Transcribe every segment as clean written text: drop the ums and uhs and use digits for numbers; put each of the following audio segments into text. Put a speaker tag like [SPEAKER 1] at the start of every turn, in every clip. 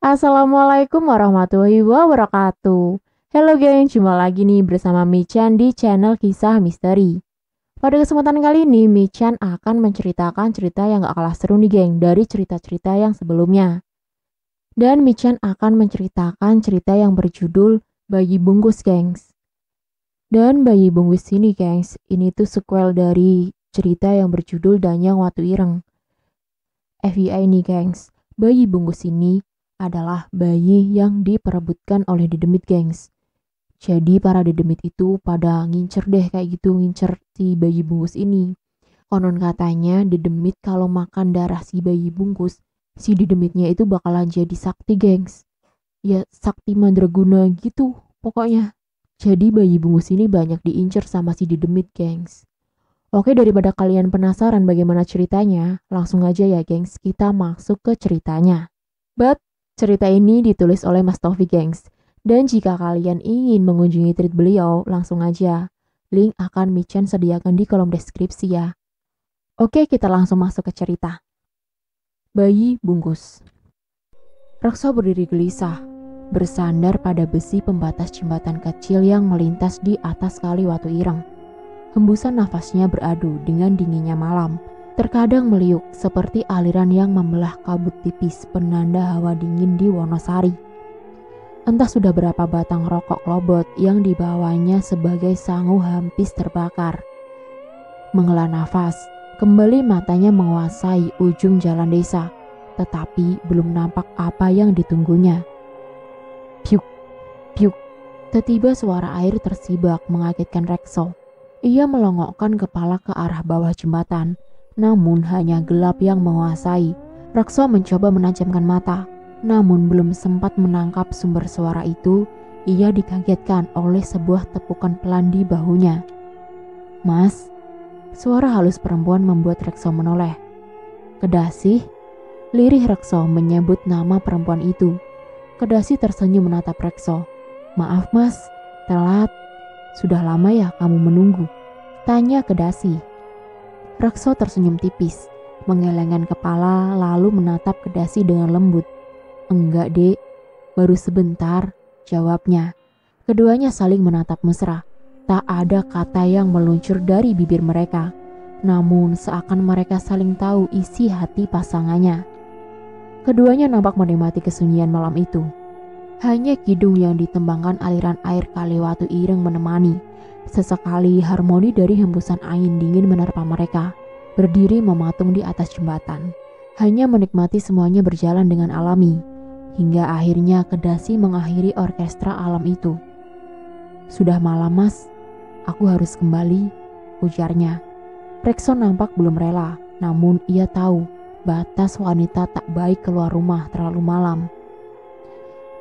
[SPEAKER 1] Assalamualaikum warahmatullahi wabarakatuh. Halo geng, jumpa lagi nih bersama Michan di channel Kisah Misteri. Pada kesempatan kali ini, Michan akan menceritakan cerita yang gak kalah seru nih geng dari cerita-cerita yang sebelumnya. Dan Michan akan menceritakan cerita yang berjudul Bayi Bungkus gengs. Dan Bayi Bungkus ini gengs, ini tuh sequel dari cerita yang berjudul Danyang Watu Ireng. FYI nih gengs, Bayi Bungkus ini adalah bayi yang diperebutkan oleh Dedemit gengs. Jadi para Dedemit itu pada ngincer deh kayak gitu, ngincer si bayi bungkus ini. Konon katanya Dedemit kalau makan darah si bayi bungkus, si Dedemitnya itu bakalan jadi sakti gengs. Ya sakti mandraguna gitu pokoknya. Jadi bayi bungkus ini banyak diincer sama si Dedemit gengs. Oke, daripada kalian penasaran bagaimana ceritanya, langsung aja ya gengs, kita masuk ke ceritanya. But cerita ini ditulis oleh Mas Taufik gengs. Dan jika kalian ingin mengunjungi tweet beliau, langsung aja. Link akan Michan sediakan di kolom deskripsi ya. Oke, kita langsung masuk ke cerita. Bayi Bungkus. Rekso berdiri gelisah, bersandar pada besi pembatas jembatan kecil yang melintas di atas kali Watu Ireng. Hembusan nafasnya beradu dengan dinginnya malam. Terkadang meliuk seperti aliran yang membelah kabut tipis penanda hawa dingin di Wonosari. Entah sudah berapa batang rokok klobot yang dibawanya sebagai sangu hampis terbakar. Menghela nafas, kembali matanya menguasai ujung jalan desa, tetapi belum nampak apa yang ditunggunya. Piuk, piuk, tiba-tiba suara air tersibak mengagetkan Rekso. Ia melongokkan kepala ke arah bawah jembatan. Namun hanya gelap yang menguasai. Rekso mencoba menajamkan mata, namun belum sempat menangkap sumber suara itu, ia dikagetkan oleh sebuah tepukan pelan di bahunya. "Mas," suara halus perempuan membuat Rekso menoleh. "Kedasi?" Lirih Rekso menyebut nama perempuan itu. Kedasi tersenyum menatap Rekso. "Maaf mas, telat. Sudah lama ya kamu menunggu?" tanya Kedasi. Rekso tersenyum tipis, menggelengkan kepala lalu menatap Kedasi dengan lembut. "Enggak dek, baru sebentar," jawabnya. Keduanya saling menatap mesra. Tak ada kata yang meluncur dari bibir mereka. Namun seakan mereka saling tahu isi hati pasangannya. Keduanya nampak menikmati kesunyian malam itu. Hanya kidung yang ditembangkan aliran air kali Watu Ireng menemani. Sesekali harmoni dari hembusan angin dingin menerpa mereka, berdiri mematung di atas jembatan. Hanya menikmati semuanya berjalan dengan alami, hingga akhirnya Kedasi mengakhiri orkestra alam itu. "Sudah malam mas, aku harus kembali," ujarnya. Rekso nampak belum rela, namun ia tahu batas wanita tak baik keluar rumah terlalu malam.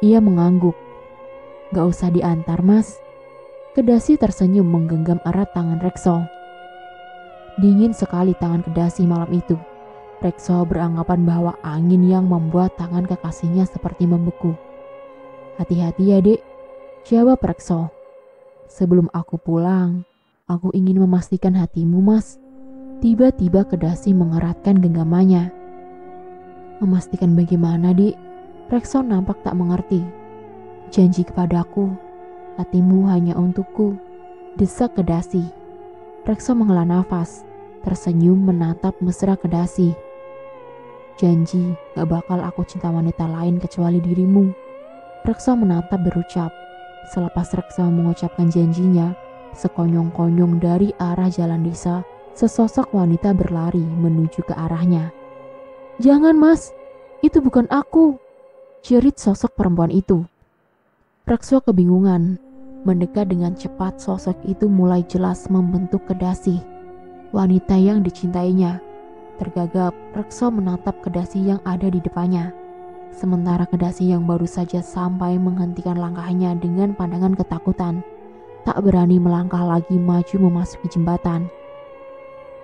[SPEAKER 1] Ia mengangguk. "Gak usah diantar mas." Kedasi tersenyum menggenggam erat tangan Rekso. Dingin sekali tangan Kedasi malam itu. Rekso beranggapan bahwa angin yang membuat tangan kekasihnya seperti membeku. "Hati-hati ya dek," jawab Rekso. "Sebelum aku pulang, aku ingin memastikan hatimu mas." Tiba-tiba Kedasi mengeratkan genggamannya. "Memastikan bagaimana dek?" Rekso nampak tak mengerti. "Janji kepadaku, hatimu hanya untukku," desak Kedasi. Rekso menghela nafas, tersenyum menatap mesra Kedasi. "Janji gak bakal aku cinta wanita lain kecuali dirimu," Rekso menatap berucap. Selepas Rekso mengucapkan janjinya, sekonyong-konyong dari arah jalan desa, sesosok wanita berlari menuju ke arahnya. "Jangan mas, itu bukan aku," jerit sosok perempuan itu. Rekso kebingungan. Mendekat dengan cepat, sosok itu mulai jelas membentuk Kedasi, wanita yang dicintainya. Tergagap, Rekso menatap Kedasi yang ada di depannya. Sementara Kedasi yang baru saja sampai menghentikan langkahnya dengan pandangan ketakutan, tak berani melangkah lagi maju memasuki jembatan.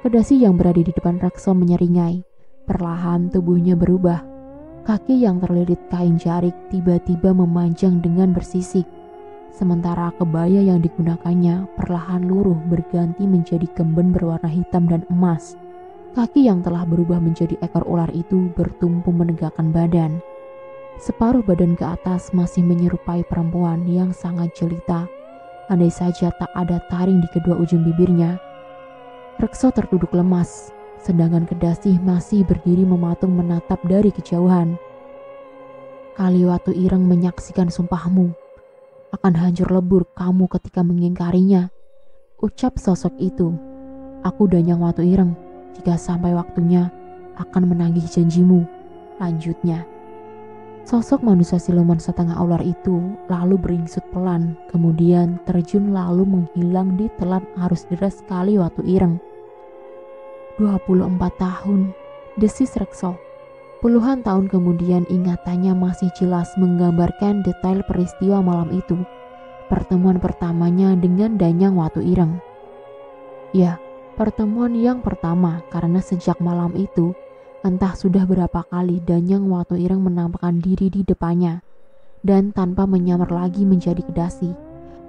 [SPEAKER 1] Kedasi yang berada di depan Rekso menyeringai. Perlahan tubuhnya berubah. Kaki yang terlilit kain jarik tiba-tiba memanjang dengan bersisik. Sementara kebaya yang digunakannya perlahan luruh berganti menjadi kemben berwarna hitam dan emas. Kaki yang telah berubah menjadi ekor ular itu bertumpu menegakkan badan. Separuh badan ke atas masih menyerupai perempuan yang sangat jelita. Andai saja tak ada taring di kedua ujung bibirnya. Rekso terduduk lemas, sedangkan Kedasi masih berdiri mematung menatap dari kejauhan. Kaliwatu Ireng menyaksikan sumpahmu. Akan hancur lebur kamu ketika mengingkarinya, ucap sosok itu. Aku Danyang Watu Ireng, jika sampai waktunya akan menagih janjimu, lanjutnya. Sosok manusia siluman setengah ular itu lalu beringsut pelan, kemudian terjun lalu menghilang di telan arus deras Kaliwatu Ireng. 24 tahun, desis Rekso. Puluhan tahun kemudian ingatannya masih jelas menggambarkan detail peristiwa malam itu. Pertemuan pertamanya dengan Danyang Watu Ireng. Ya, pertemuan yang pertama karena sejak malam itu entah sudah berapa kali Danyang Watu Ireng menampakkan diri di depannya, dan tanpa menyamar lagi menjadi Kedasi,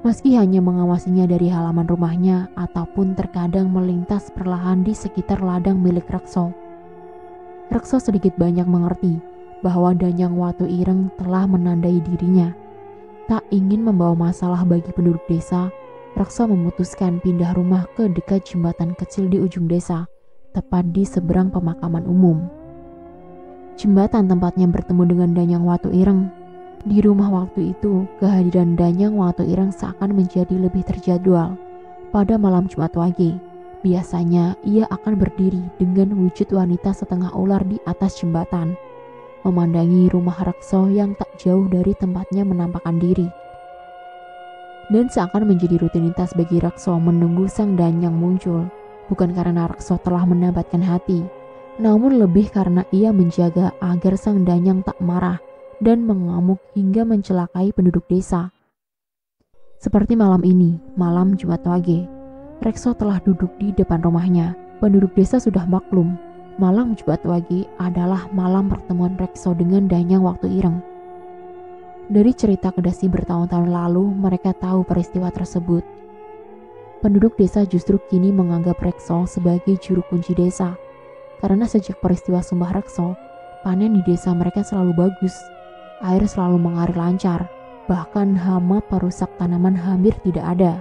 [SPEAKER 1] meski hanya mengawasinya dari halaman rumahnya ataupun terkadang melintas perlahan di sekitar ladang milik Rekso. Rekso sedikit banyak mengerti bahwa Danyang Watu Ireng telah menandai dirinya. Tak ingin membawa masalah bagi penduduk desa, Rekso memutuskan pindah rumah ke dekat jembatan kecil di ujung desa, tepat di seberang pemakaman umum. Jembatan tempatnya bertemu dengan Danyang Watu Ireng. Di rumah waktu itu, kehadiran Danyang Watu Ireng seakan menjadi lebih terjadwal. Pada malam Jumat Wage, biasanya ia akan berdiri dengan wujud wanita setengah ular di atas jembatan, memandangi rumah Rekso yang tak jauh dari tempatnya menampakkan diri. Dan seakan menjadi rutinitas bagi Rekso menunggu sang Danyang muncul. Bukan karena Rekso telah menabatkan hati, namun lebih karena ia menjaga agar sang Danyang tak marah dan mengamuk hingga mencelakai penduduk desa. Seperti malam ini, malam Jumat Wage, Rekso telah duduk di depan rumahnya. Penduduk desa sudah maklum, malam Jumat Wage adalah malam pertemuan Rekso dengan Danyang Watu Ireng. Dari cerita Kedasi bertahun-tahun lalu, mereka tahu peristiwa tersebut. Penduduk desa justru kini menganggap Rekso sebagai juru kunci desa. Karena sejak peristiwa Sumpah Rekso, panen di desa mereka selalu bagus. Air selalu mengalir lancar, bahkan hama perusak tanaman hampir tidak ada.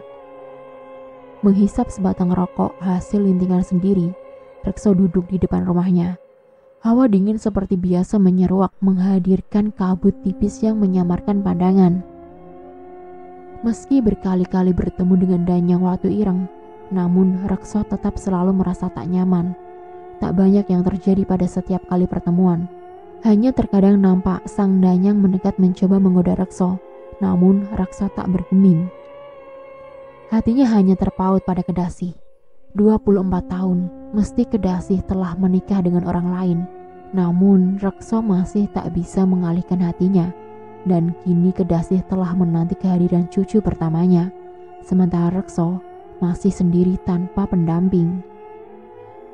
[SPEAKER 1] Menghisap sebatang rokok hasil lintingan sendiri, Rekso duduk di depan rumahnya. Hawa dingin seperti biasa menyeruak menghadirkan kabut tipis yang menyamarkan pandangan. Meski berkali-kali bertemu dengan Danyang Watu Ireng, namun Rekso tetap selalu merasa tak nyaman. Tak banyak yang terjadi pada setiap kali pertemuan. Hanya terkadang nampak sang Danyang mendekat mencoba menggoda Rekso, namun Rekso tak bergeming. Hatinya hanya terpaut pada Kedasi. 24 tahun, mesti Kedasi telah menikah dengan orang lain. Namun Rekso masih tak bisa mengalihkan hatinya. Dan kini Kedasi telah menanti kehadiran cucu pertamanya, sementara Rekso masih sendiri tanpa pendamping.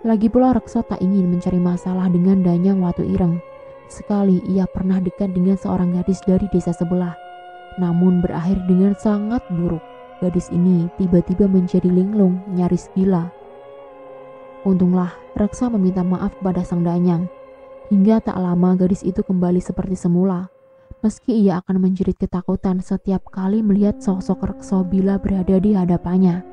[SPEAKER 1] Lagi pula Rekso tak ingin mencari masalah dengan Danyang Watu Ireng. Sekali ia pernah dekat dengan seorang gadis dari desa sebelah, namun berakhir dengan sangat buruk. Gadis ini tiba-tiba menjadi linglung, nyaris gila. Untunglah Rekso meminta maaf kepada sang Danyang. Hingga tak lama gadis itu kembali seperti semula. Meski ia akan menjerit ketakutan setiap kali melihat sosok Rekso bila berada di hadapannya.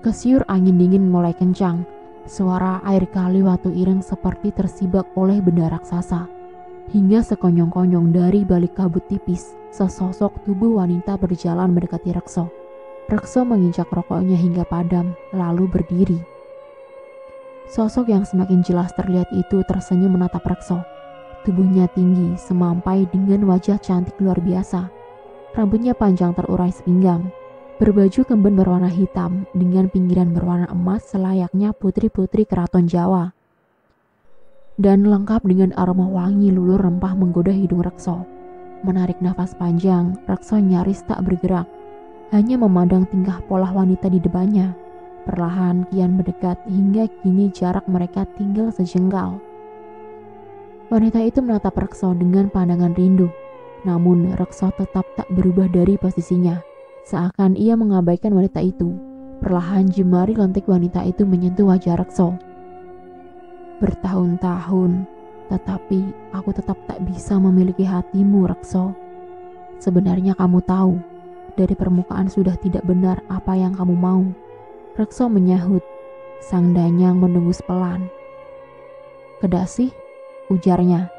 [SPEAKER 1] Kesiur angin dingin mulai kencang. Suara air Kaliwatu Ireng seperti tersibak oleh benda raksasa. Hingga sekonyong-konyong dari balik kabut tipis, sesosok tubuh wanita berjalan mendekati Rekso. Rekso menginjak rokoknya hingga padam, lalu berdiri. Sosok yang semakin jelas terlihat itu tersenyum menatap Rekso. Tubuhnya tinggi, semampai dengan wajah cantik luar biasa. Rambutnya panjang terurai sepinggang. Berbaju kemben berwarna hitam dengan pinggiran berwarna emas selayaknya putri-putri keraton Jawa. Dan lengkap dengan aroma wangi luluh rempah menggoda hidung Rekso. Menarik nafas panjang, Rekso nyaris tak bergerak. Hanya memandang tingkah pola wanita di depannya. Perlahan kian mendekat hingga kini jarak mereka tinggal sejengkal. Wanita itu menatap Rekso dengan pandangan rindu. Namun Rekso tetap tak berubah dari posisinya. Seakan ia mengabaikan wanita itu. Perlahan jemari lentik wanita itu menyentuh wajah Rekso. Bertahun-tahun Tetapi aku tetap tak bisa memiliki hatimu, Rekso. Sebenarnya kamu tahu, dari permukaan sudah tidak benar apa yang kamu mau. Rekso menyahut. Sang Danyang mendengus pelan. Kedasi, ujarnya.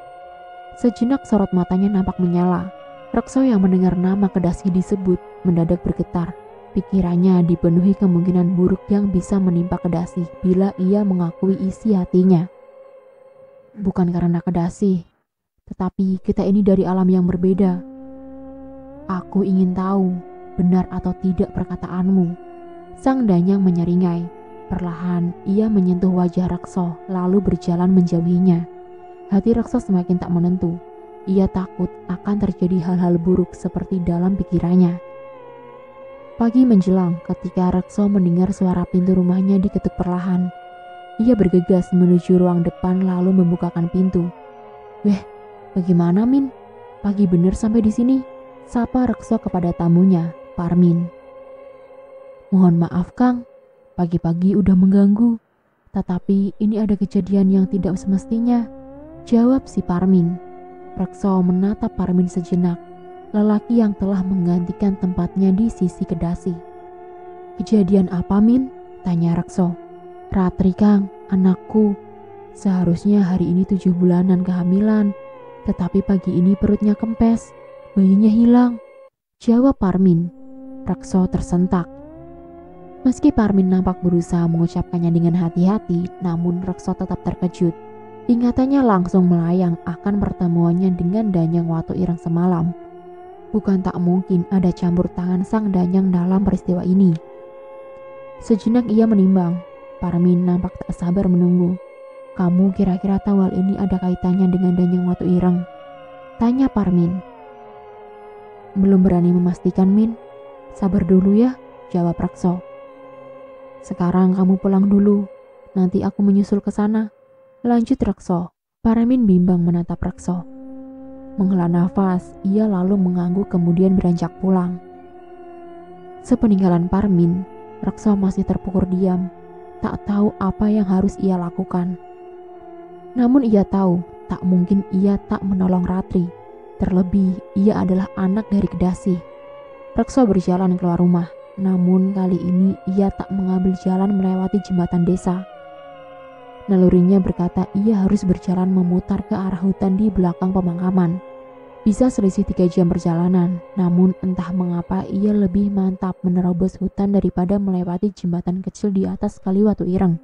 [SPEAKER 1] Sejenak sorot matanya nampak menyala. Rekso yang mendengar nama Kedasi disebut mendadak bergetar. Pikirannya dipenuhi kemungkinan buruk yang bisa menimpa Kedasi bila ia mengakui isi hatinya. Bukan karena Kedasi, tetapi kita ini dari alam yang berbeda. Aku ingin tahu, benar atau tidak perkataanmu. Sang Danyang menyeringai. Perlahan ia menyentuh wajah Rekso lalu berjalan menjauhinya. Hati Rekso semakin tak menentu. Ia takut akan terjadi hal-hal buruk seperti dalam pikirannya. Pagi menjelang ketika Rekso mendengar suara pintu rumahnya diketuk perlahan. Ia bergegas menuju ruang depan lalu membukakan pintu. Weh, bagaimana Min? Pagi bener sampai di sini? Sapa Rekso kepada tamunya, Parmin. Mohon maaf Kang, pagi-pagi udah mengganggu. Tetapi ini ada kejadian yang tidak semestinya, jawab si Parmin. Rekso menatap Parmin sejenak. Lelaki yang telah menggantikan tempatnya di sisi Kedasi. Kejadian apa Min? Tanya Rekso. Ratri Kang, anakku. Seharusnya hari ini 7 bulanan kehamilan. Tetapi pagi ini perutnya kempes. Bayinya hilang. Jawab Parmin. Rekso tersentak. Meski Parmin nampak berusaha mengucapkannya dengan hati-hati, namun Rekso tetap terkejut. Ingatannya langsung melayang akan pertemuannya dengan Danyang Watuireng semalam. Bukan tak mungkin ada campur tangan Sang Danyang dalam peristiwa ini. Sejenak ia menimbang. Parmin nampak tak sabar menunggu. Kamu kira-kira tahu hal ini ada kaitannya dengan Danyang Watuireng? Tanya Parmin. Belum berani memastikan Min. Sabar dulu ya, jawab Rekso. Sekarang kamu pulang dulu. Nanti aku menyusul ke sana. Lanjut Rekso. Parmin bimbang menatap Rekso. Menghela nafas, ia lalu mengangguk kemudian beranjak pulang. Sepeninggalan Parmin, Rekso masih terpukul diam, tak tahu apa yang harus ia lakukan. Namun ia tahu, tak mungkin ia tak menolong Ratri. Terlebih, ia adalah anak dari Kedasi. Rekso berjalan keluar rumah, namun kali ini ia tak mengambil jalan melewati jembatan desa. Nalurinya berkata ia harus berjalan memutar ke arah hutan di belakang pemakaman. Bisa selisih 3 jam perjalanan, namun entah mengapa ia lebih mantap menerobos hutan daripada melewati jembatan kecil di atas Kali Watuireng.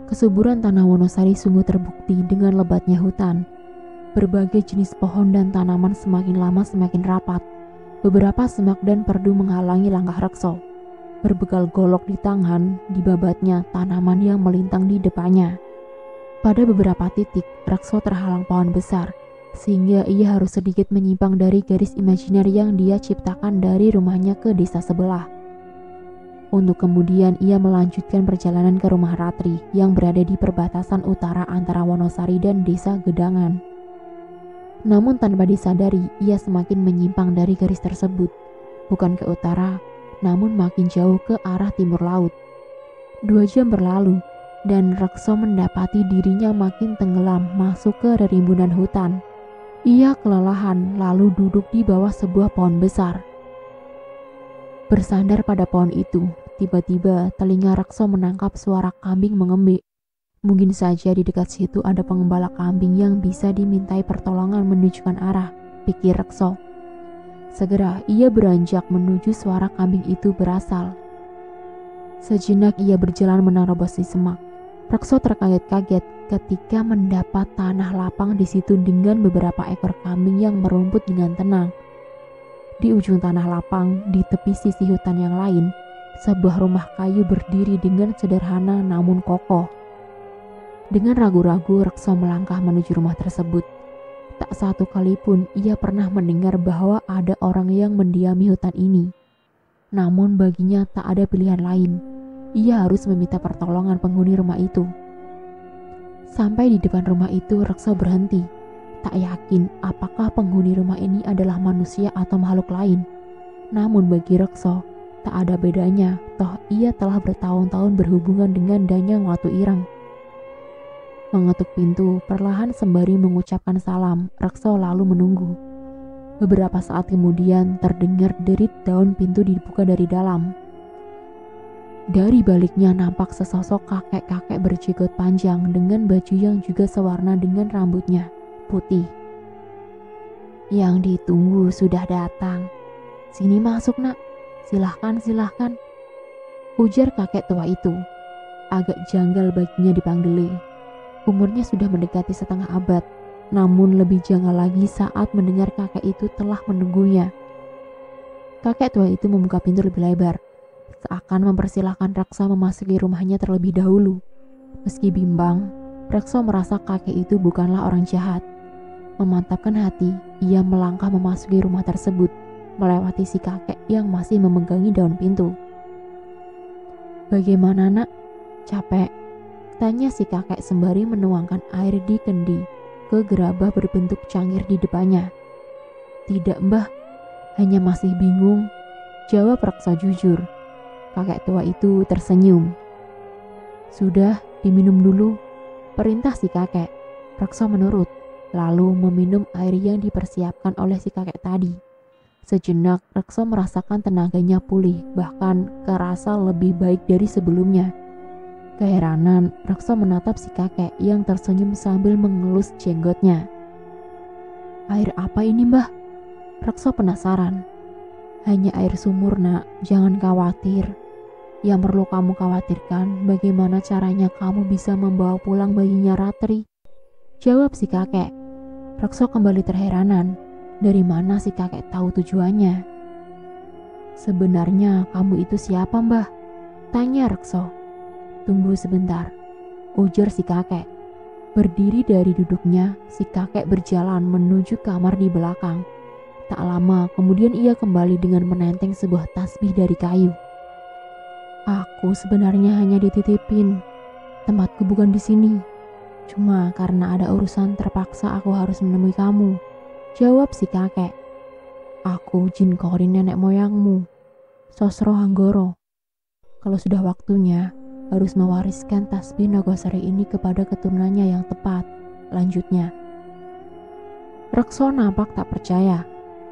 [SPEAKER 1] Kesuburan tanah Wonosari sungguh terbukti dengan lebatnya hutan. Berbagai jenis pohon dan tanaman semakin lama semakin rapat. Beberapa semak dan perdu menghalangi langkah Rekso. Berbekal golok di tangan, dibabatnya tanaman yang melintang di depannya. Pada beberapa titik, Rekso terhalang pohon besar, sehingga ia harus sedikit menyimpang dari garis imajiner yang dia ciptakan dari rumahnya ke desa sebelah. Untuk kemudian ia melanjutkan perjalanan ke rumah Ratri yang berada di perbatasan utara antara Wonosari dan desa Gedangan. Namun tanpa disadari, ia semakin menyimpang dari garis tersebut, bukan ke utara, namun makin jauh ke arah timur laut. 2 jam berlalu, dan Rekso mendapati dirinya makin tenggelam masuk ke rimbunan hutan. Ia kelelahan lalu duduk di bawah sebuah pohon besar. Bersandar pada pohon itu, tiba-tiba telinga Rekso menangkap suara kambing mengembik. Mungkin saja di dekat situ ada pengembala kambing yang bisa dimintai pertolongan menunjukkan arah, pikir Rekso. Segera ia beranjak menuju suara kambing itu berasal. Sejenak ia berjalan menerobos di semak. Rekso terkaget-kaget ketika mendapat tanah lapang di situ dengan beberapa ekor kambing yang merumput dengan tenang. Di ujung tanah lapang, di tepi sisi hutan yang lain, sebuah rumah kayu berdiri dengan sederhana namun kokoh. Dengan ragu-ragu Rekso melangkah menuju rumah tersebut. Tak satu kali pun ia pernah mendengar bahwa ada orang yang mendiami hutan ini. Namun baginya tak ada pilihan lain. Ia harus meminta pertolongan penghuni rumah itu. Sampai di depan rumah itu Rekso berhenti. Tak yakin apakah penghuni rumah ini adalah manusia atau makhluk lain. Namun bagi Rekso tak ada bedanya, toh ia telah bertahun-tahun berhubungan dengan Danyang Watuireng. mengetuk pintu perlahan sembari mengucapkan salam. Rekso lalu menunggu. Beberapa saat kemudian terdengar derit daun pintu dibuka dari dalam. Dari baliknya nampak sesosok kakek-kakek berjenggot panjang dengan baju yang juga sewarna dengan rambutnya, putih. Yang ditunggu sudah datang. Sini masuk nak, silahkan silahkan, ujar kakek tua itu. Agak janggal baginya dipanggili. Umurnya sudah mendekati setengah abad, namun lebih janggal lagi saat mendengar kakek itu telah menunggunya. Kakek tua itu membuka pintu lebih lebar, seakan mempersilahkan Rekso memasuki rumahnya terlebih dahulu. Meski bimbang, Rekso merasa kakek itu bukanlah orang jahat. Memantapkan hati, ia melangkah memasuki rumah tersebut, melewati si kakek yang masih memegangi daun pintu. "Bagaimana nak? Capek?" tanya si kakek sembari menuangkan air di kendi ke gerabah berbentuk cangkir di depannya. "Tidak mbah, hanya masih bingung," jawab Rekso jujur. Kakek tua itu tersenyum. "Sudah, diminum dulu," perintah si kakek. Rekso menurut, lalu meminum air yang dipersiapkan oleh si kakek tadi. Sejenak Rekso merasakan tenaganya pulih, bahkan kerasa lebih baik dari sebelumnya. Keheranan, Rekso menatap si kakek yang tersenyum sambil mengelus jenggotnya. "Air apa ini mbah?" Rekso penasaran. "Hanya air sumur nak, jangan khawatir. Yang perlu kamu khawatirkan bagaimana caranya kamu bisa membawa pulang bayinya Ratri," jawab si kakek. Rekso kembali terheranan. Dari mana si kakek tahu tujuannya? "Sebenarnya kamu itu siapa mbah?" tanya Rekso. "Tunggu sebentar," ujar si kakek. Berdiri dari duduknya, si kakek berjalan menuju kamar di belakang. Tak lama kemudian ia kembali dengan menenteng sebuah tasbih dari kayu. "Aku sebenarnya hanya dititipin. Tempatku bukan di sini. Cuma karena ada urusan terpaksa aku harus menemui kamu," jawab si kakek. "Aku Jin Korin nenek moyangmu, Sosro Hanggoro. Kalau sudah waktunya, harus mewariskan tasbih Nagosari ini kepada keturunannya yang tepat," lanjutnya. Rekso nampak tak percaya.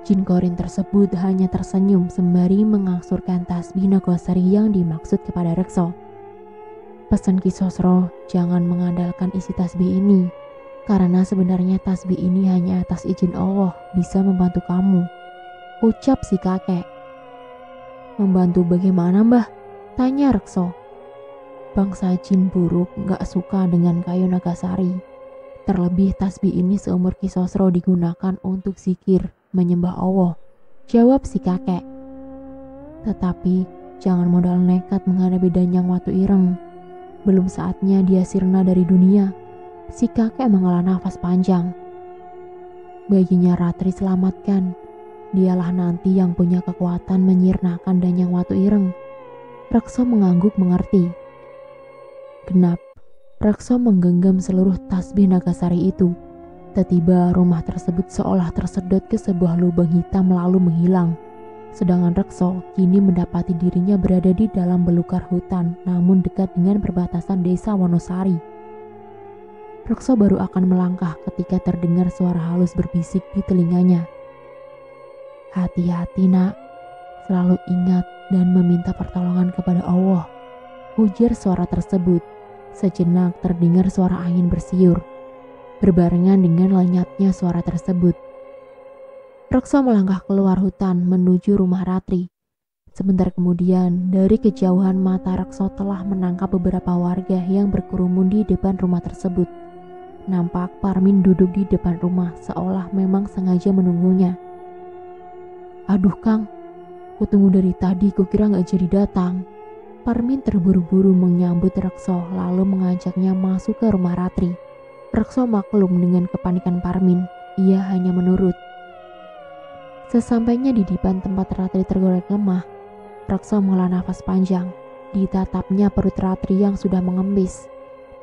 [SPEAKER 1] Jin Korin tersebut hanya tersenyum sembari mengasurkan tasbih Nagosari yang dimaksud kepada Rekso. "Pesan Ki Sosro, jangan mengandalkan isi tasbih ini, karena sebenarnya tasbih ini hanya atas izin Allah bisa membantu kamu," ucap si kakek. "Membantu bagaimana mbah?" tanya Rekso. "Bangsa jin buruk gak suka dengan kayu Nagasari. Terlebih tasbih ini seumur Ki Sosro digunakan untuk zikir, menyembah Allah," jawab si kakek. "Tetapi jangan modal nekat menghadapi Danyang Watu Ireng. Belum saatnya dia sirna dari dunia." Si kakek menghela nafas panjang. "Bayinya Ratri selamatkan. Dialah nanti yang punya kekuatan menyirnakan Danyang Watu Ireng." Rekso mengangguk mengerti. Genap, Rekso menggenggam seluruh tasbih Nagasari itu. Tiba-tiba rumah tersebut seolah tersedot ke sebuah lubang hitam lalu menghilang. Sedangkan Rekso kini mendapati dirinya berada di dalam belukar hutan, namun dekat dengan perbatasan desa Wonosari. Rekso baru akan melangkah ketika terdengar suara halus berbisik di telinganya. "Hati-hati nak, selalu ingat dan meminta pertolongan kepada Allah," ujar suara tersebut. Sejenak terdengar suara angin bersiur. Berbarengan dengan lenyapnya suara tersebut, Rekso melangkah keluar hutan menuju rumah Ratri. Sebentar kemudian, dari kejauhan mata Rekso telah menangkap beberapa warga yang berkerumun di depan rumah tersebut. Nampak Parmin duduk di depan rumah seolah memang sengaja menunggunya. "Aduh Kang, kutunggu dari tadi, kukira gak jadi datang." Parmin terburu-buru menyambut Rekso lalu mengajaknya masuk ke rumah Ratri. Rekso maklum dengan kepanikan Parmin, ia hanya menurut. Sesampainya di depan tempat Ratri tergolek lemah, Rekso menghela nafas panjang. Ditatapnya perut Ratri yang sudah mengembis.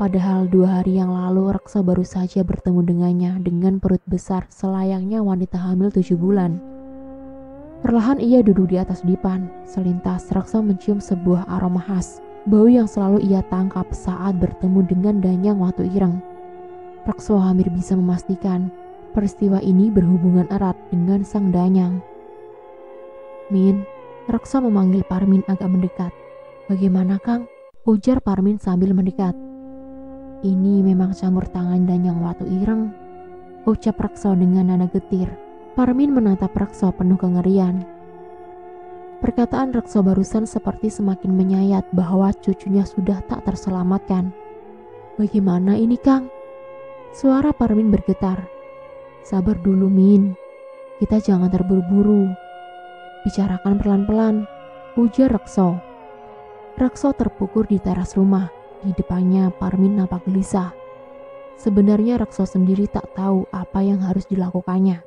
[SPEAKER 1] Padahal 2 hari yang lalu Rekso baru saja bertemu dengannya dengan perut besar selayaknya wanita hamil 7 bulan. Perlahan ia duduk di atas dipan. Selintas Rekso mencium sebuah aroma khas, bau yang selalu ia tangkap saat bertemu dengan Danyang Watu Ireng. Rekso hampir bisa memastikan peristiwa ini berhubungan erat dengan sang danyang. Min, Rekso memanggil Parmin agak mendekat. Bagaimana Kang? Ujar Parmin sambil mendekat. Ini memang campur tangan danyang Watu Ireng, ucap Rekso dengan nada getir. Parmin menatap Rekso penuh kengerian. Perkataan Rekso barusan seperti semakin menyayat bahwa cucunya sudah tak terselamatkan. Bagaimana ini Kang? Suara Parmin bergetar. Sabar dulu Min, kita jangan terburu-buru. Bicarakan pelan-pelan, ujar Rekso. Rekso terpukul di teras rumah. Di depannya Parmin nampak gelisah. Sebenarnya Rekso sendiri tak tahu apa yang harus dilakukannya.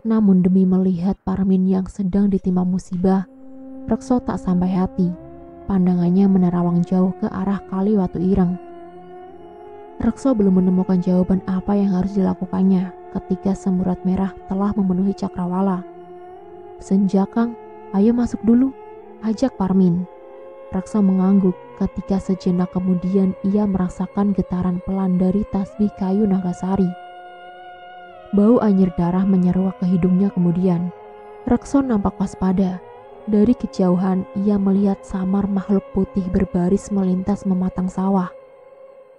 [SPEAKER 1] Namun demi melihat Parmin yang sedang ditimpa musibah, Rekso tak sampai hati. Pandangannya menerawang jauh ke arah kali Watu Ireng. Rekso belum menemukan jawaban apa yang harus dilakukannya ketika semburat merah telah memenuhi cakrawala. Senja Kang, ayo masuk dulu, ajak Parmin. Rekso mengangguk ketika sejenak kemudian ia merasakan getaran pelan dari tasbih kayu Nagasari. Bau anyir darah menyeruak ke hidungnya kemudian. Rekso nampak waspada. Dari kejauhan ia melihat samar makhluk putih berbaris melintas mematang sawah.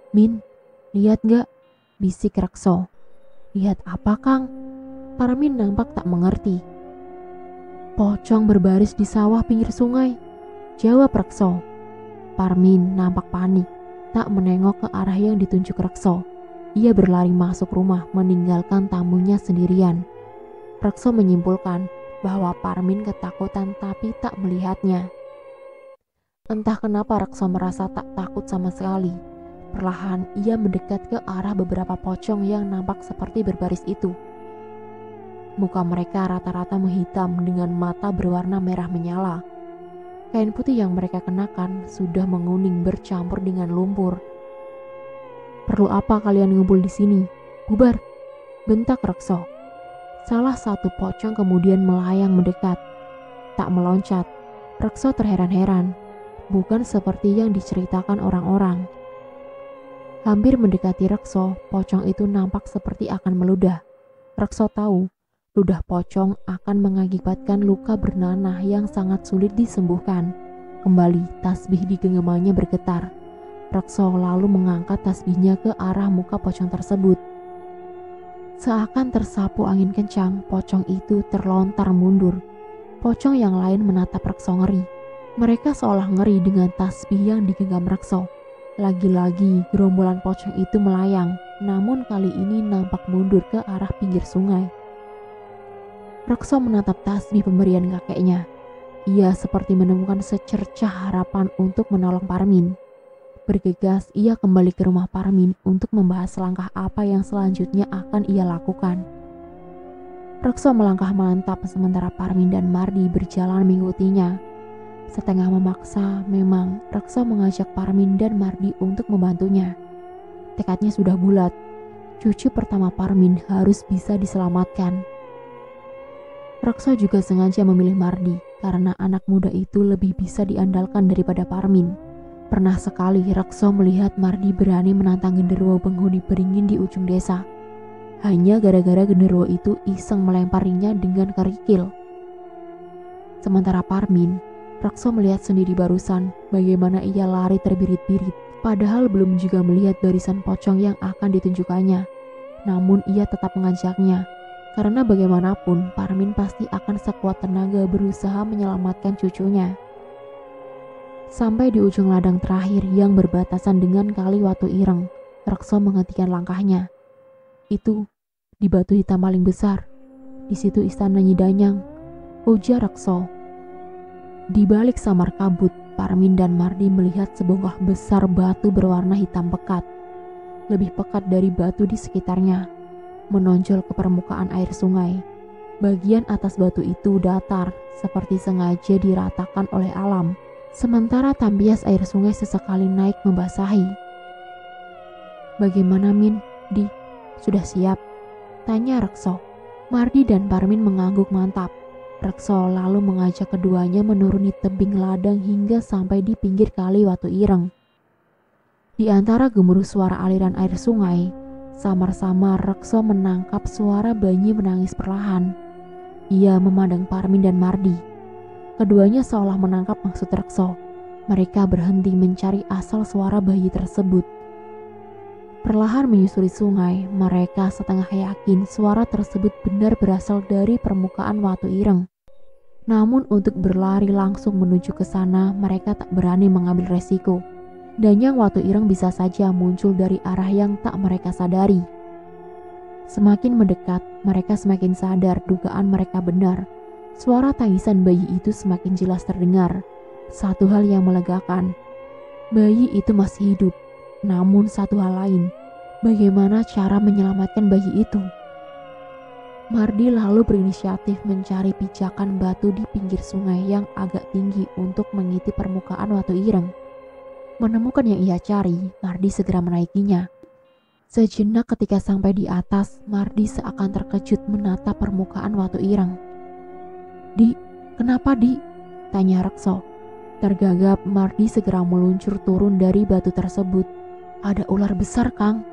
[SPEAKER 1] Min, lihat gak? Bisik Rekso. Lihat apa Kang? Parmin nampak tak mengerti. Pocong berbaris di sawah pinggir sungai, jawab Rekso. Parmin nampak panik, tak menengok ke arah yang ditunjuk Rekso. Ia berlari masuk rumah meninggalkan tamunya sendirian. Rekso menyimpulkan bahwa Parmin ketakutan tapi tak melihatnya. Entah kenapa Rekso merasa tak takut sama sekali. Perlahan ia mendekat ke arah beberapa pocong yang nampak seperti berbaris itu. Muka mereka rata-rata menghitam dengan mata berwarna merah menyala. Kain putih yang mereka kenakan sudah menguning bercampur dengan lumpur. Perlu apa kalian ngumpul di sini? Bubar, bentak Rekso. Salah satu pocong kemudian melayang mendekat. Tak meloncat, Rekso terheran-heran. Bukan seperti yang diceritakan orang-orang. Hampir mendekati Rekso, pocong itu nampak seperti akan meludah. Rekso tahu, ludah pocong akan mengakibatkan luka bernanah yang sangat sulit disembuhkan. Kembali, tasbih di genggamannya bergetar. Rekso lalu mengangkat tasbihnya ke arah muka pocong tersebut. Seakan tersapu angin kencang, pocong itu terlontar mundur. Pocong yang lain menatap Rekso ngeri. Mereka seolah ngeri dengan tasbih yang digenggam Rekso. Lagi-lagi gerombolan pocong itu melayang, namun kali ini nampak mundur ke arah pinggir sungai. Rekso menatap tasbih pemberian kakeknya. Ia seperti menemukan secercah harapan untuk menolong Parmin. Bergegas, ia kembali ke rumah Parmin untuk membahas langkah apa yang selanjutnya akan ia lakukan. Rekso melangkah mantap sementara Parmin dan Mardi berjalan mengikutinya. Setengah memaksa, memang Rekso mengajak Parmin dan Mardi untuk membantunya. Tekadnya sudah bulat. Cucu pertama Parmin harus bisa diselamatkan. Rekso juga sengaja memilih Mardi karena anak muda itu lebih bisa diandalkan daripada Parmin. Pernah sekali Rekso melihat Mardi berani menantang genderuwo penghuni beringin di ujung desa. Hanya gara-gara genderuwo itu iseng melemparinya dengan kerikil. Sementara Parmin, Rekso melihat sendiri barusan bagaimana ia lari terbirit-birit. Padahal belum juga melihat barisan pocong yang akan ditunjukkannya. Namun ia tetap mengajaknya. Karena bagaimanapun Parmin pasti akan sekuat tenaga berusaha menyelamatkan cucunya. Sampai di ujung ladang terakhir yang berbatasan dengan kali Watu Ireng, Rekso menghentikan langkahnya. Itu di batu hitam paling besar. Di situ istana Nyi Danyang, ujar Rekso. Di balik samar kabut, Parmin dan Mardi melihat sebongkah besar batu berwarna hitam pekat. Lebih pekat dari batu di sekitarnya. Menonjol ke permukaan air sungai. Bagian atas batu itu datar, seperti sengaja diratakan oleh alam. Sementara tampias air sungai sesekali naik membasahi. Bagaimana Min? Di, sudah siap? Tanya Rekso. Mardi dan Parmin mengangguk mantap. Rekso lalu mengajak keduanya menuruni tebing ladang hingga sampai di pinggir kali Watu Ireng. Di antara gemuruh suara aliran air sungai, Samar-samar Rekso menangkap suara bayi menangis perlahan. Ia memandang Parmin dan Mardi. Keduanya seolah menangkap maksud Rekso. Mereka berhenti mencari asal suara bayi tersebut. Perlahan menyusuri sungai, mereka setengah yakin suara tersebut benar berasal dari permukaan Watu Ireng. Namun untuk berlari langsung menuju ke sana, mereka tak berani mengambil resiko. Danyang Watu Ireng bisa saja muncul dari arah yang tak mereka sadari. Semakin mendekat, mereka semakin sadar dugaan mereka benar. Suara tangisan bayi itu semakin jelas terdengar. Satu hal yang melegakan, bayi itu masih hidup. Namun satu hal lain, bagaimana cara menyelamatkan bayi itu? Mardi lalu berinisiatif mencari pijakan batu di pinggir sungai yang agak tinggi untuk mengintip permukaan Watu Ireng. Menemukan yang ia cari, Mardi segera menaikinya. Sejenak ketika sampai di atas, Mardi seakan terkejut menatap permukaan Watu Ireng. "Di, kenapa Di?" tanya Rekso. Tergagap, Mardi segera meluncur turun dari batu tersebut. "Ada ular besar, Kang,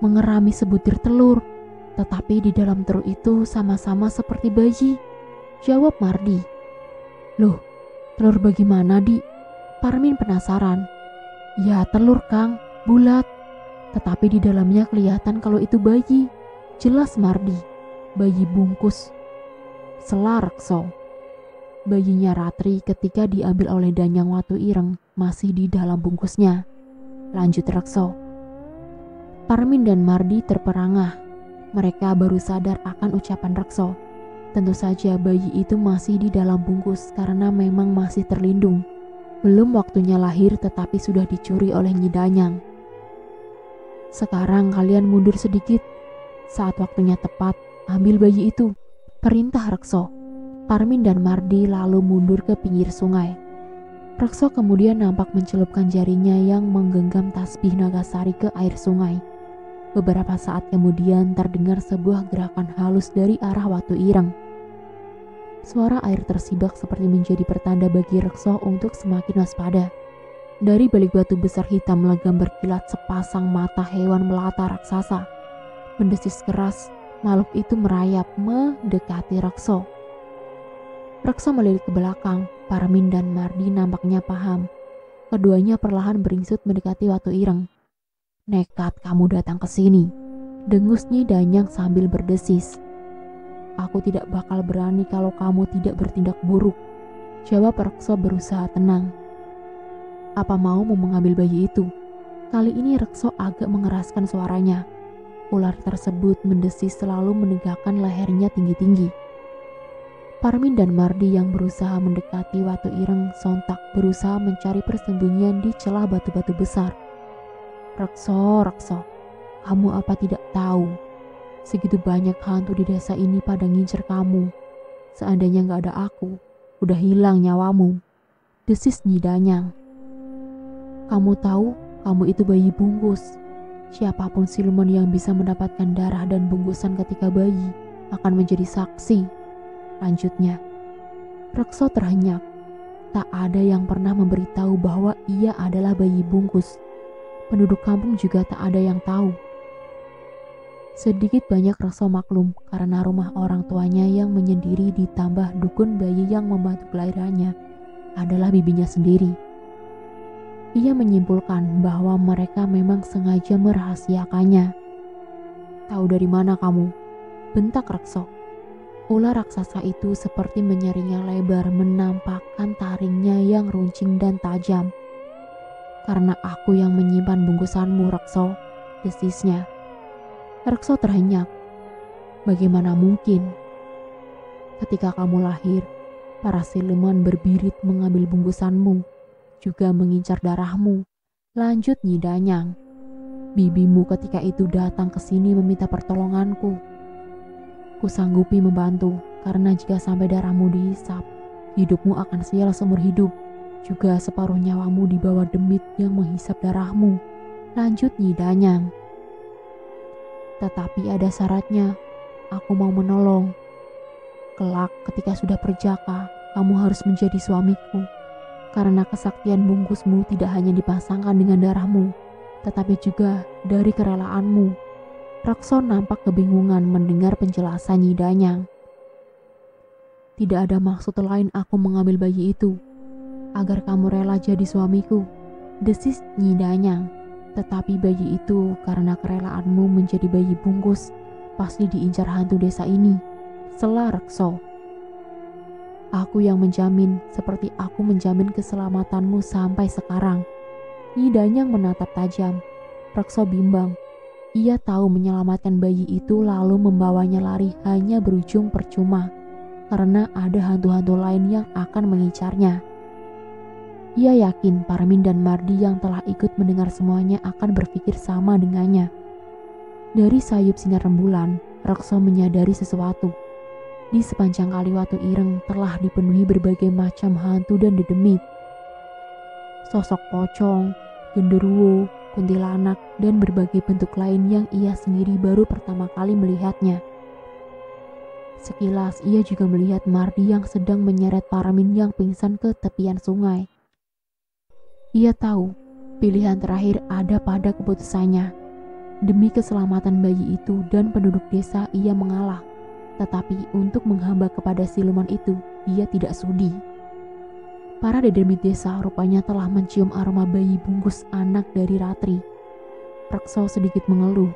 [SPEAKER 1] mengerami sebutir telur. Tetapi di dalam telur itu sama-sama seperti bayi," jawab Mardi. "Loh, telur bagaimana, Di?" Parmin penasaran. "Ya telur, Kang, bulat. Tetapi di dalamnya kelihatan kalau itu bayi," jelas Mardi. "Bayi bungkus," sela Rekso. Bayinya Ratri ketika diambil oleh Danyang Watu Ireng masih di dalam bungkusnya, lanjut Rekso. Parmin dan Mardi terperangah. Mereka baru sadar akan ucapan Rekso. Tentu saja bayi itu masih di dalam bungkus karena memang masih terlindung. Belum waktunya lahir tetapi sudah dicuri oleh Nyi Danyang. "Sekarang kalian mundur sedikit. Saat waktunya tepat, ambil bayi itu," perintah Rekso. Parmin dan Mardi lalu mundur ke pinggir sungai. Rekso kemudian nampak mencelupkan jarinya yang menggenggam tasbih Nagasari ke air sungai. Beberapa saat kemudian terdengar sebuah gerakan halus dari arah Watu Ireng. Suara air tersibak seperti menjadi pertanda bagi Rekso untuk semakin waspada. Dari balik batu besar hitam legam berkilat sepasang mata hewan melata raksasa. Mendesis keras, makhluk itu merayap mendekati Rekso. Rekso melirik ke belakang. Parmin dan Mardi nampaknya paham. Keduanya perlahan beringsut mendekati Watu Ireng. "Nekat kamu datang ke sini," dengus Nyi Danyang sambil berdesis. "Aku tidak bakal berani kalau kamu tidak bertindak buruk," jawab Rekso berusaha tenang. "Apa mau mengambil bayi itu?" Kali ini Rekso agak mengeraskan suaranya. Ular tersebut mendesis selalu menegakkan lehernya tinggi-tinggi. Parmin dan Mardi yang berusaha mendekati Watu Ireng sontak berusaha mencari persembunyian di celah batu-batu besar. "Rekso, Rekso, kamu apa tidak tahu? Segitu banyak hantu di desa ini pada ngincer kamu. Seandainya gak ada aku, udah hilang nyawamu," desis Nyi Danyang. "Kamu tahu, kamu itu bayi bungkus. Siapapun siluman yang bisa mendapatkan darah dan bungkusan ketika bayi akan menjadi saksi," lanjutnya. Rekso terhenyak. Tak ada yang pernah memberitahu bahwa ia adalah bayi bungkus. Penduduk kampung juga tak ada yang tahu. Sedikit banyak Rekso maklum karena rumah orang tuanya yang menyendiri ditambah dukun bayi yang membantu kelahirannya adalah bibinya sendiri. Ia menyimpulkan bahwa mereka memang sengaja merahasiakannya. "Tahu dari mana kamu?" bentak Rekso. Ular raksasa itu seperti menyeringai lebar menampakkan taringnya yang runcing dan tajam. "Karena aku yang menyimpan bungkusanmu, Rekso," desisnya. Rekso terhenyak. "Bagaimana mungkin? Ketika kamu lahir, para siluman berbirit mengambil bungkusanmu, juga mengincar darahmu," lanjut Nyi Danyang. "Bibimu ketika itu datang ke sini meminta pertolonganku. Kusanggupi membantu karena jika sampai darahmu dihisap, hidupmu akan sial seumur hidup. Juga separuh nyawamu di bawah demit yang menghisap darahmu," lanjut Nyi Danyang. "Tetapi ada syaratnya, aku mau menolong. Kelak ketika sudah perjaka, kamu harus menjadi suamiku. Karena kesaktian bungkusmu tidak hanya dipasangkan dengan darahmu, tetapi juga dari kerelaanmu," Rakso nampak kebingungan mendengar penjelasan Nyi Danyang. Tidak ada maksud lain aku mengambil bayi itu, agar kamu rela jadi suamiku, desis Nyi Danyang. Tetapi bayi itu karena kerelaanmu menjadi bayi bungkus, pasti diincar hantu desa ini, sela Rakso. Aku yang menjamin, seperti aku menjamin keselamatanmu sampai sekarang. Nyi Danyang menatap tajam. Rakso bimbang. Ia tahu menyelamatkan bayi itu lalu membawanya lari hanya berujung percuma, karena ada hantu-hantu lain yang akan mengincarnya. Ia yakin Parmin dan Mardi yang telah ikut mendengar semuanya akan berpikir sama dengannya. Dari sayup sinar rembulan, Rakso menyadari sesuatu. Di sepanjang kali Watu Ireng telah dipenuhi berbagai macam hantu dan dedemit. Sosok pocong, genderuwo, kuntilanak, dan berbagai bentuk lain yang ia sendiri baru pertama kali melihatnya. Sekilas ia juga melihat Mardi yang sedang menyeret Parmin yang pingsan ke tepian sungai. Ia tahu pilihan terakhir ada pada keputusannya. Demi keselamatan bayi itu dan penduduk desa ia mengalah. Tetapi untuk menghamba kepada siluman itu ia tidak sudi. Para dedemit desa rupanya telah mencium aroma bayi bungkus anak dari Ratri. Rakso sedikit mengeluh.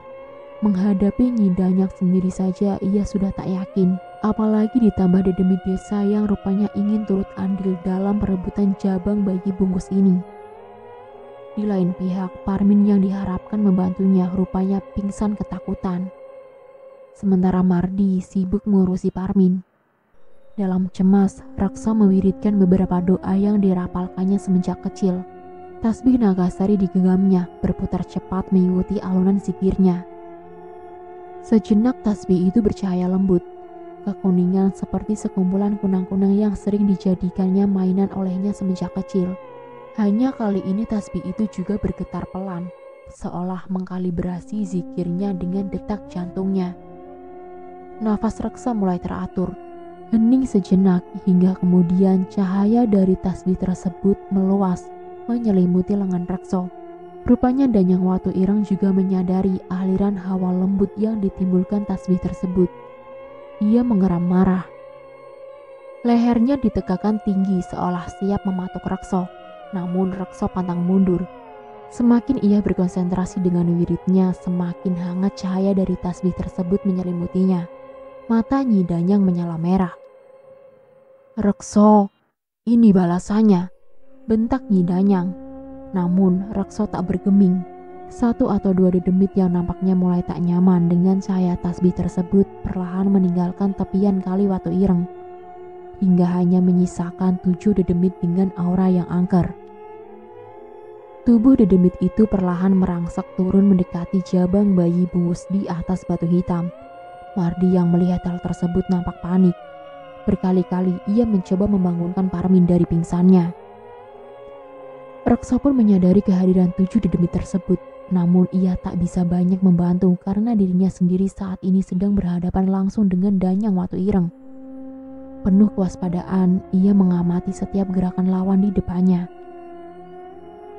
[SPEAKER 1] Menghadapi Nyi Danyang sendiri saja ia sudah tak yakin, apalagi ditambah dedemit desa yang rupanya ingin turut andil dalam perebutan jabang bayi bungkus ini. Di lain pihak, Parmin yang diharapkan membantunya rupanya pingsan ketakutan. Sementara Mardi sibuk mengurusi Parmin. Dalam cemas, Raksa mewiridkan beberapa doa yang dirapalkannya semenjak kecil. Tasbih Nagasari digenggamnya berputar cepat mengikuti alunan zikirnya. Sejenak tasbih itu bercahaya lembut, kekuningan seperti sekumpulan kunang-kunang yang sering dijadikannya mainan olehnya semenjak kecil. Hanya kali ini tasbih itu juga bergetar pelan, seolah mengkalibrasi zikirnya dengan detak jantungnya. Nafas Raksa mulai teratur, hening sejenak hingga kemudian cahaya dari tasbih tersebut meluas, menyelimuti lengan Raksa. Rupanya Danyang Watu Ireng juga menyadari aliran hawa lembut yang ditimbulkan tasbih tersebut. Ia mengeram marah. Lehernya ditegakkan tinggi seolah siap mematuk Raksa. Namun Raksa pantang mundur. Semakin ia berkonsentrasi dengan wiridnya, semakin hangat cahaya dari tasbih tersebut menyelimutinya. Mata Nyi Danyang menyala merah. "Raksa, ini balasannya," bentak Nyi Danyang. Namun Raksa tak bergeming. Satu atau dua dedemit yang nampaknya mulai tak nyaman dengan cahaya tasbih tersebut perlahan meninggalkan tepian kali Watu Ireng, hingga hanya menyisakan 7 dedemit dengan aura yang angker. Tubuh dedemit itu perlahan merangsek turun mendekati jabang bayi bungkus di atas batu hitam. Mardi yang melihat hal tersebut nampak panik. Berkali-kali ia mencoba membangunkan Parmin dari pingsannya. Raksa pun menyadari kehadiran 7 dedemit tersebut, namun ia tak bisa banyak membantu karena dirinya sendiri saat ini sedang berhadapan langsung dengan Danyang Watu Ireng. Penuh kewaspadaan, ia mengamati setiap gerakan lawan di depannya.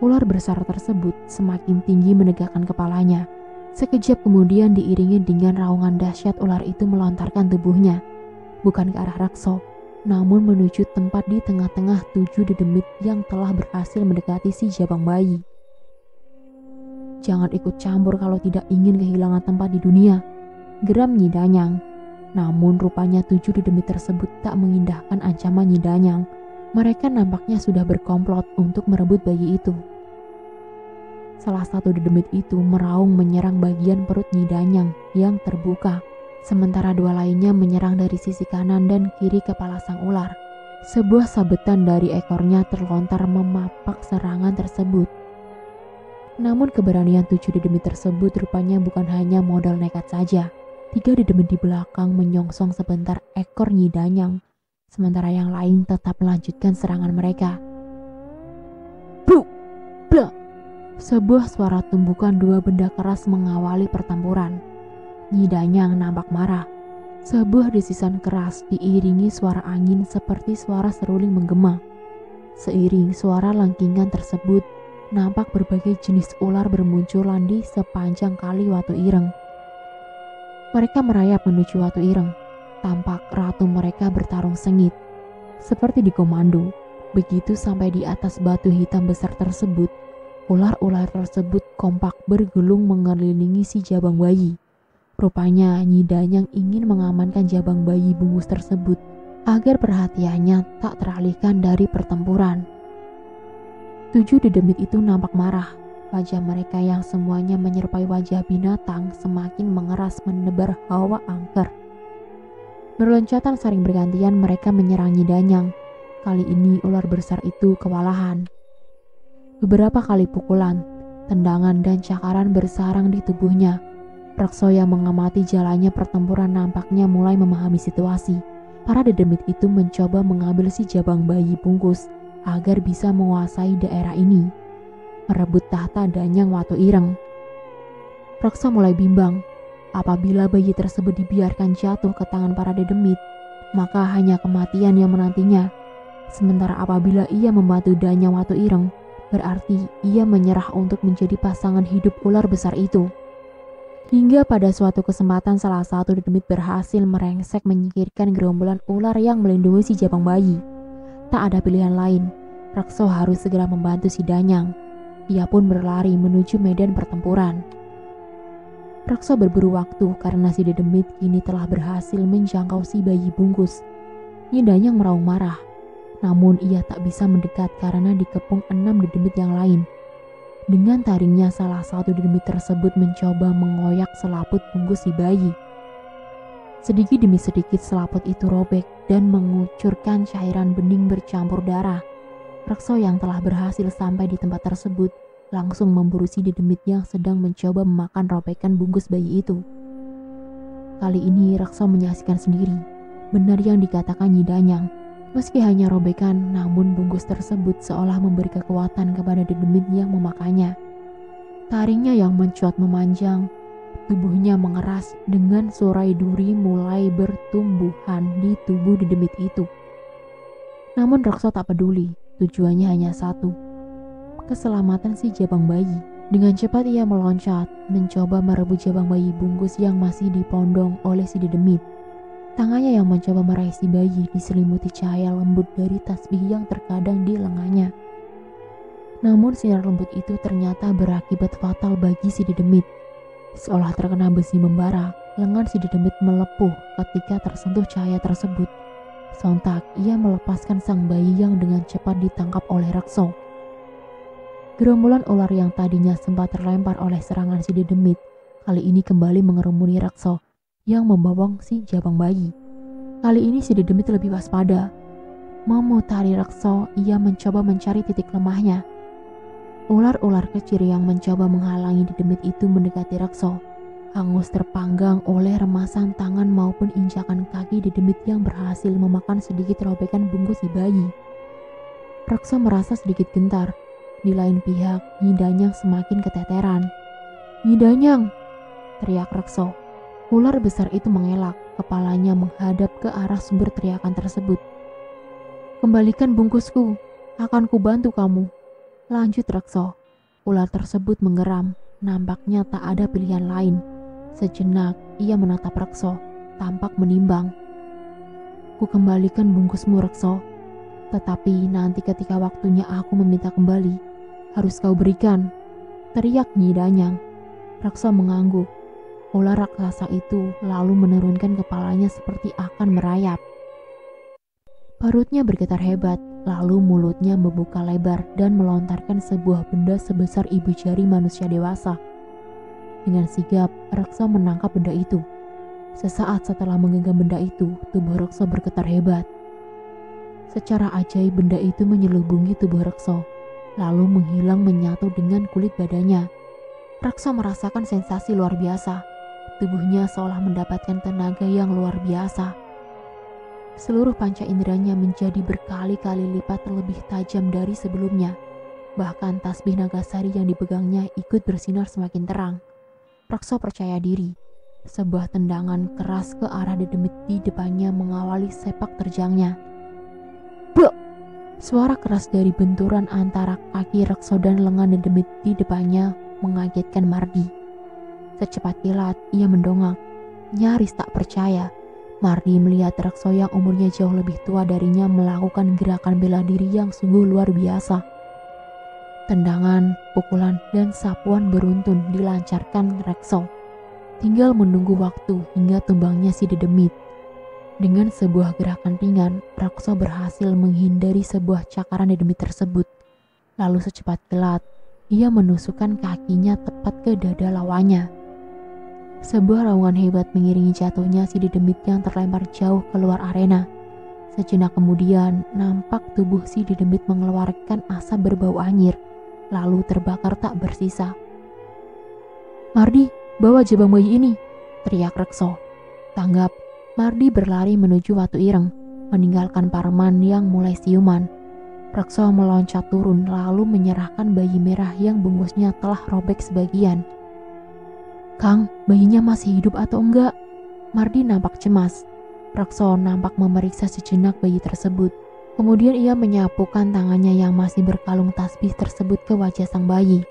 [SPEAKER 1] Ular besar tersebut semakin tinggi menegakkan kepalanya. Sekejap kemudian diiringi dengan raungan dahsyat ular itu melontarkan tubuhnya, bukan ke arah Raksa, namun menuju tempat di tengah-tengah 7 dedemit yang telah berhasil mendekati si jabang bayi. "Jangan ikut campur kalau tidak ingin kehilangan tempat di dunia," geram Nyi Danyang. Namun rupanya 7 dedemit tersebut tak mengindahkan ancaman Nyi Danyang. Mereka nampaknya sudah berkomplot untuk merebut bayi itu. Salah satu dedemit itu meraung menyerang bagian perut Nyi Danyang yang terbuka. Sementara 2 lainnya menyerang dari sisi kanan dan kiri kepala sang ular. Sebuah sabetan dari ekornya terlontar memapak serangan tersebut. Namun keberanian 7 dedemit tersebut rupanya bukan hanya modal nekat saja. 3 dedemit di belakang menyongsong sebentar ekor Nyi Danyang, sementara yang lain tetap melanjutkan serangan mereka. Buk! Blak! Sebuah suara tumbukan 2 benda keras mengawali pertempuran. Nyi Danyang nampak marah. Sebuah desisan keras diiringi suara angin seperti suara seruling menggema. Seiring suara langkingan tersebut, nampak berbagai jenis ular bermunculan di sepanjang kali Watu Ireng. Mereka merayap menuju Watu Ireng. Tampak ratu mereka bertarung sengit, seperti dikomando. Begitu sampai di atas batu hitam besar tersebut, ular-ular tersebut kompak bergelung mengelilingi si jabang bayi. Rupanya Nyi Danyang ingin mengamankan jabang bayi bungkus tersebut agar perhatiannya tak teralihkan dari pertempuran. 7 dedemit itu nampak marah. Wajah mereka yang semuanya menyerupai wajah binatang semakin mengeras menebar hawa angker. Berloncatan saling bergantian mereka menyerang Nyi Danyang. Kali ini ular besar itu kewalahan. Beberapa kali pukulan, tendangan dan cakaran bersarang di tubuhnya. Rekso yang mengamati jalannya pertempuran nampaknya mulai memahami situasi. Para dedemit itu mencoba mengambil si jabang bayi bungkus agar bisa menguasai daerah ini, merebut tahta Danyang Watu Ireng. Rekso mulai bimbang. Apabila bayi tersebut dibiarkan jatuh ke tangan para dedemit, maka hanya kematian yang menantinya. Sementara apabila ia membantu Danyang Watu Ireng, berarti ia menyerah untuk menjadi pasangan hidup ular besar itu. Hingga pada suatu kesempatan salah satu dedemit berhasil merengsek menyingkirkan gerombolan ular yang melindungi si jabang bayi. Tak ada pilihan lain, Rekso harus segera membantu si Danyang. Ia pun berlari menuju medan pertempuran. Rekso berburu waktu karena si dedemit kini telah berhasil menjangkau si bayi bungkus. Nyi Danyang meraung marah. Namun ia tak bisa mendekat karena dikepung 6 dedemit yang lain. Dengan taringnya salah satu dedemit tersebut mencoba mengoyak selaput bungkus si bayi. Sedikit demi sedikit selaput itu robek dan mengucurkan cairan bening bercampur darah. Rekso yang telah berhasil sampai di tempat tersebut langsung memburu si dedemit yang sedang mencoba memakan robekan bungkus bayi itu. Kali ini Rekso menyaksikan sendiri. Benar yang dikatakan Nyi Danyang. Meski hanya robekan, namun bungkus tersebut seolah memberi kekuatan kepada dedemit yang memakannya. Taringnya yang mencuat memanjang, tubuhnya mengeras dengan surai duri mulai bertumbuhan di tubuh dedemit itu. Namun Rekso tak peduli, tujuannya hanya satu, keselamatan si jabang bayi. Dengan cepat ia meloncat, mencoba merebut jabang bayi bungkus yang masih dipondong oleh si dedemit. Tangannya yang mencoba meraih si bayi diselimuti cahaya lembut dari tasbih yang terkadang di lengannya. Namun sinar lembut itu ternyata berakibat fatal bagi si dedemit. Seolah terkena besi membara, lengan si dedemit melepuh ketika tersentuh cahaya tersebut. Sontak ia melepaskan sang bayi yang dengan cepat ditangkap oleh Rekso. Gerombolan ular yang tadinya sempat terlempar oleh serangan si dedemit, kali ini kembali mengerumuni Rekso yang membawang si jabang bayi. Kali ini si dedemit lebih waspada. Memutari Rekso, ia mencoba mencari titik lemahnya. Ular-ular kecil yang mencoba menghalangi dedemit itu mendekati Rekso, hangus terpanggang oleh remasan tangan maupun injakan kaki dedemit yang berhasil memakan sedikit robekan bungkus si bayi. Rekso merasa sedikit gentar. Di lain pihak, Nyi Danyang semakin keteteran. "Nyi Danyang!" teriak Rekso. Ular besar itu mengelak, kepalanya menghadap ke arah sumber teriakan tersebut. "Kembalikan bungkusku, akan kubantu kamu," lanjut Rekso. Ular tersebut menggeram, nampaknya tak ada pilihan lain. Sejenak ia menatap Rekso, tampak menimbang. "Ku kembalikan bungkusmu Rekso, tetapi nanti ketika waktunya aku meminta kembali, harus kau berikan," teriak Nyi Danyang. Rekso mengangguk. Ular raksasa itu lalu menurunkan kepalanya seperti akan merayap. Perutnya bergetar hebat, lalu mulutnya membuka lebar dan melontarkan sebuah benda sebesar ibu jari manusia dewasa. Dengan sigap, Rekso menangkap benda itu. Sesaat setelah menggenggam benda itu, tubuh Rekso bergetar hebat. Secara ajaib benda itu menyelubungi tubuh Rekso, lalu menghilang menyatu dengan kulit badannya. Rekso merasakan sensasi luar biasa. Tubuhnya seolah mendapatkan tenaga yang luar biasa. Seluruh panca inderanya menjadi berkali-kali lipat lebih tajam dari sebelumnya. Bahkan tasbih Nagasari yang dipegangnya ikut bersinar semakin terang. Rekso percaya diri. Sebuah tendangan keras ke arah dedemit di depannya mengawali sepak terjangnya. "Buk!" Suara keras dari benturan antara kaki Rekso dan lengan dedemit di depannya mengagetkan Mardi. Secepat kilat ia mendongak. nyaris tak percaya. Mardi melihat Rekso yang umurnya jauh lebih tua darinya melakukan gerakan bela diri yang sungguh luar biasa. Tendangan, pukulan, dan sapuan beruntun dilancarkan Rekso. Tinggal menunggu waktu hingga tumbangnya si Dedemit. Dengan sebuah gerakan ringan, Rekso berhasil menghindari sebuah cakaran Dedemit tersebut. Lalu secepat kilat, ia menusukkan kakinya tepat ke dada lawannya. Sebuah raungan hebat mengiringi jatuhnya si Dedemit yang terlempar jauh keluar arena. Sejenak kemudian, nampak tubuh si Dedemit mengeluarkan asap berbau anyir, lalu terbakar tak bersisa. "Mardi, bawa jabang bayi ini!" teriak Rekso. Tanggap, Mardi berlari menuju Watu Ireng, meninggalkan Parman yang mulai siuman. Rekso meloncat turun lalu menyerahkan bayi merah yang bungkusnya telah robek sebagian. "Kang, bayinya masih hidup atau enggak?" Mardi nampak cemas. Rekso nampak memeriksa sejenak bayi tersebut. Kemudian ia menyapukan tangannya yang masih berkalung tasbih tersebut ke wajah sang bayi.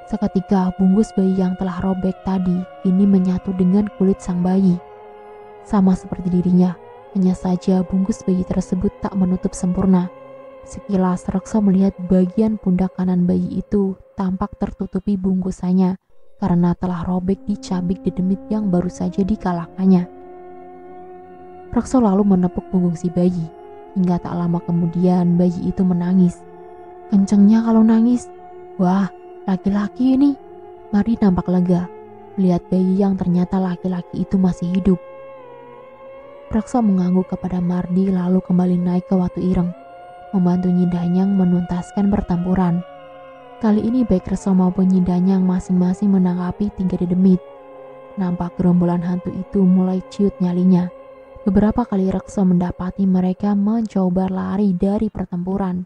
[SPEAKER 1] Seketika bungkus bayi yang telah robek tadi kini menyatu dengan kulit sang bayi. Sama seperti dirinya, hanya saja bungkus bayi tersebut tak menutup sempurna. Sekilas Rekso melihat bagian pundak kanan bayi itu tampak tertutupi bungkusannya karena telah robek dicabik Dedemit yang baru saja dikalahkannya. Rekso lalu menepuk punggung si bayi, hingga tak lama kemudian bayi itu menangis. Kencengnya kalau nangis. "Wah, laki-laki ini." Mardi nampak lega melihat bayi yang ternyata laki-laki itu masih hidup. Rekso mengangguk kepada Mardi lalu kembali naik ke Watu Ireng, membantu Nyi Danyang menuntaskan pertempuran. Kali ini baik Rekso maupun Nyi Danyang masing-masing menanggapi 3 Dedemit. Nampak gerombolan hantu itu mulai ciut nyalinya. Beberapa kali Rekso mendapati mereka mencoba lari dari pertempuran.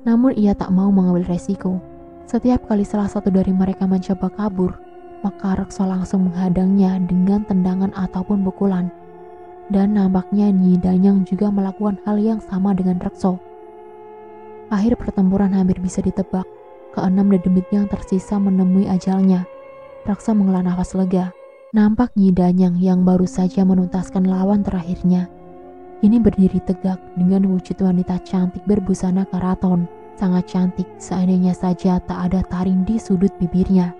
[SPEAKER 1] Namun ia tak mau mengambil resiko. Setiap kali salah satu dari mereka mencoba kabur, maka Rekso langsung menghadangnya dengan tendangan ataupun pukulan. Dan nampaknya Nyi Danyang juga melakukan hal yang sama dengan Rekso. Akhir pertempuran hampir bisa ditebak. Keenam Dedemit yang tersisa menemui ajalnya. Rekso menghela nafas lega. Nampak Nyi Danyang yang baru saja menuntaskan lawan terakhirnya ini berdiri tegak dengan wujud wanita cantik berbusana karaton. Sangat cantik, seandainya saja tak ada taring di sudut bibirnya.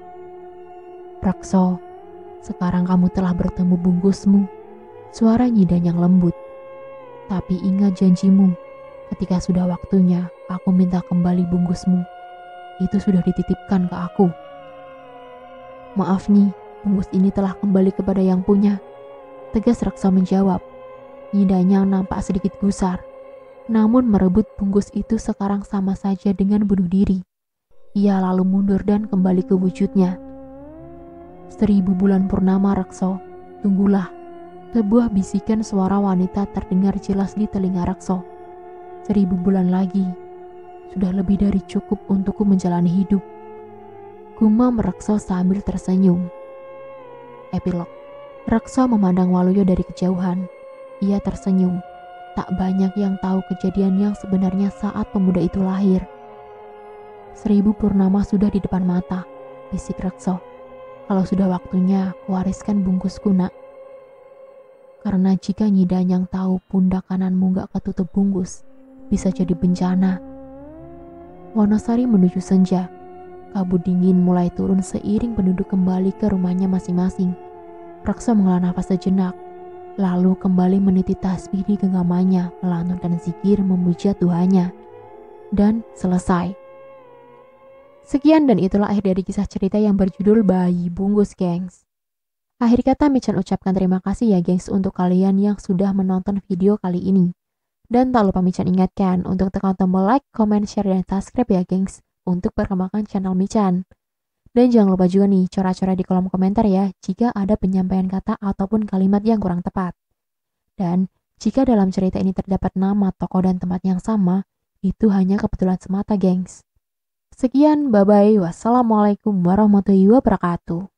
[SPEAKER 1] "Rekso, sekarang kamu telah bertemu bungkusmu." Suara Nyi Danyang lembut. "Tapi ingat janjimu. Ketika sudah waktunya, aku minta kembali bungkusmu. Itu sudah dititipkan ke aku." "Maaf Nyi, bungkus ini telah kembali kepada yang punya," tegas Rekso menjawab. Nyi Danyang nampak sedikit gusar. Namun merebut bungkus itu sekarang sama saja dengan bunuh diri. Ia lalu mundur dan kembali ke wujudnya. "1000 bulan purnama Rekso, tunggulah." Sebuah bisikan suara wanita terdengar jelas di telinga Rekso. 1000 bulan lagi, sudah lebih dari cukup untukku menjalani hidup. Gumam Rekso sambil tersenyum. Epilog. Rekso memandang Waluyo dari kejauhan. Ia tersenyum. Tak banyak yang tahu kejadian yang sebenarnya saat pemuda itu lahir. 1000 purnama sudah di depan mata, bisik Rekso. "Kalau sudah waktunya, kuwariskan bungkusku, nak. Karena jika Nyi Danyang tahu pundak kananmu gak ketutup bungkus, bisa jadi bencana." Wonosari menuju senja. Kabut dingin mulai turun seiring penduduk kembali ke rumahnya masing-masing. Rekso menghela nafas sejenak, lalu kembali meniti tasbih di genggamannya, melantunkan zikir memuja Tuhannya. Dan selesai. Sekian dan itulah akhir dari kisah cerita yang berjudul Bayi Bungkus, gengs. Akhir kata Michan ucapkan terima kasih ya gengs untuk kalian yang sudah menonton video kali ini. Dan tak lupa Michan ingatkan untuk tekan tombol like, comment, share, dan subscribe ya gengs untuk perkembangan channel Michan. Dan jangan lupa juga nih coret-coret di kolom komentar ya jika ada penyampaian kata ataupun kalimat yang kurang tepat. Dan jika dalam cerita ini terdapat nama, tokoh, dan tempat yang sama, itu hanya kebetulan semata gengs. Sekian, bye-bye, wassalamualaikum warahmatullahi wabarakatuh.